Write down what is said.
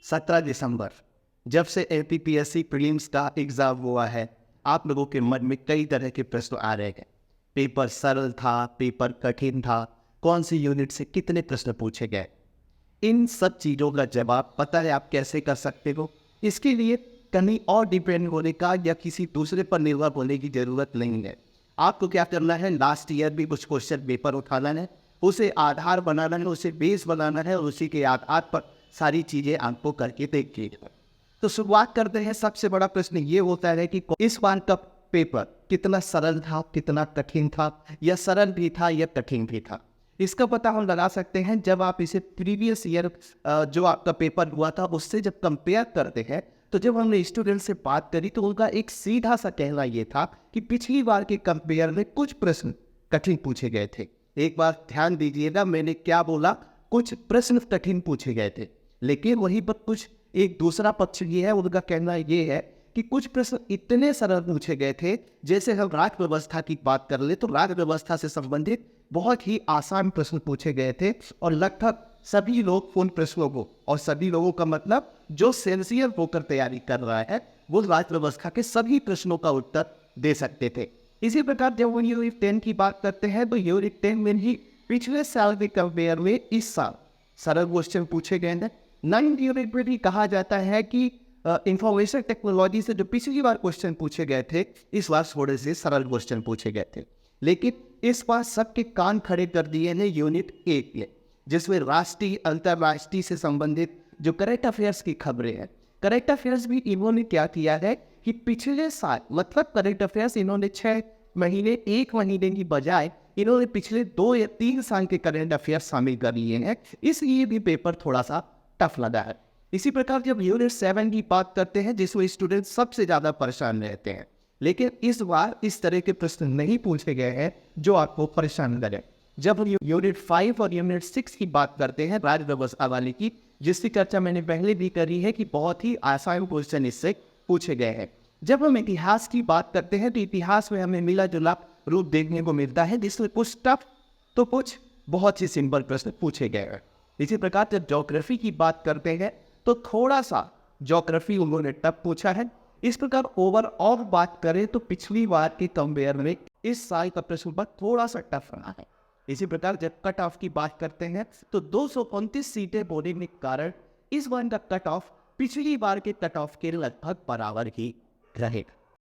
17 दिसंबर जब से MPPSC prelims का एग्जाम हुआ है, आप लोगों के मन में कई तरह के प्रश्न आ रहे हैं। पेपर सरल था, पेपर कठिन था, कौन सी यूनिट से कितने प्रश्न पूछे गए, इन सब चीज़ों का जवाब पता है आप कैसे कर सकते हो। इसके लिए कहीं और डिपेंड होने का या किसी दूसरे पर निर्भर होने की ज़रूरत नहीं है। आपको क्या करना है, लास्ट ईयर भी कुछ क्वेश्चन पेपर उठाना है, उसे आधार बनाना है, उसे बेस बनाना है और उसी के आधार पर सारी चीज़ें आपको करके देखिए। तो शुरुआत करते हैं। सबसे बड़ा प्रश्न ये होता है कि इस बार का पेपर कितना सरल था, कितना कठिन था, या सरल भी था या कठिन भी था। इसका पता हम लगा सकते हैं जब आप इसे प्रीवियस ईयर जो आपका पेपर हुआ था उससे जब कंपेयर करते हैं। तो जब हमने स्टूडेंट से बात करी तो उनका एक सीधा सा कहना ये था कि पिछली बार के कंपेयर में कुछ प्रश्न कठिन पूछे गए थे। एक बार ध्यान दीजिएगा, मैंने क्या बोला, कुछ प्रश्न कठिन पूछे गए थे। लेकिन वहीं पर कुछ एक दूसरा पक्ष ये है, उनका कहना ये है कि कुछ प्रश्न इतने सरल पूछे गए थे। जैसे हम राज्य व्यवस्था की बात कर ले तो राज्य व्यवस्था से संबंधित बहुत ही आसान प्रश्न पूछे गए थे और लगभग सभी लोग उन प्रश्नों को, और सभी लोगों का मतलब जो सिंसियर होकर तैयारी कर रहा है, वो राज्य व्यवस्था के सभी प्रश्नों का उत्तर दे सकते थे। इसी प्रकार जब हम यूनिट 10 की बात करते हैं तो यूनिट 10 में ही पिछले साल के कंपेयर में इस साल सरल क्वेश्चन पूछे गए हैं। 9th यूनिट में भी कहा जाता है कि इंफॉर्मेशन टेक्नोलॉजी से जो पिछली बार क्वेश्चन पूछे गए थे, इस बार थोड़े से सरल क्वेश्चन पूछे गए थे। लेकिन इस बार सबके कान खड़े कर दिए हैं यूनिट 8 ने, जिसमें राष्ट्रीय अंतर्राष्ट्रीय से संबंधित जो करंट अफेयर्स की खबरें हैं। करंट अफेयर्स भी इन्होंने क्या किया है कि पिछले साल मतलब करंट अफेयर्स इन्होंने 6 महीने 1 महीने की बजाय इन्होंने पिछले 2 या 3 साल के करंट अफेयर्स शामिल कर लिए हैं, इसलिए भी पेपर थोड़ा सा टफ लगा है। इसी प्रकार जब यूनिट 7 की बात करते हैं जिसमें स्टूडेंट सबसे ज़्यादा परेशान रहते हैं, लेकिन इस बार इस तरह के प्रश्न नहीं पूछे गए हैं जो आपको परेशान करें। जब हम यूनिट 5 और यूनिट 6 की बात करते हैं राज्य व्यवस्था वाले की, जिसकी चर्चा मैंने पहले भी करी है कि बहुत ही आसान क्वेश्चन इससे पूछे गए हैं। जब हम इतिहास की बात करते हैं तो इतिहास में हमें मिला जुला रूप देखने को मिलता है, जिसमें कुछ टफ तो कुछ बहुत ही सिंपल प्रश्न पूछे गए हैं। इसी प्रकार जब ज्योग्राफी की बात करते हैं तो थोड़ा सा ज्योग्राफी उन्होंने टफ पूछा है। इस प्रकार ओवरऑल बात करें तो पिछली बार के कंपेयर में इस साल का प्रश्न पेपर थोड़ा सा टफ रहा है। इसी प्रकार जब कट ऑफ की बात करते हैं तो 229 सीटें होने के कारण इस बार का कट ऑफ पिछली बार के कट ऑफ के लगभग बराबर ही रहेगा।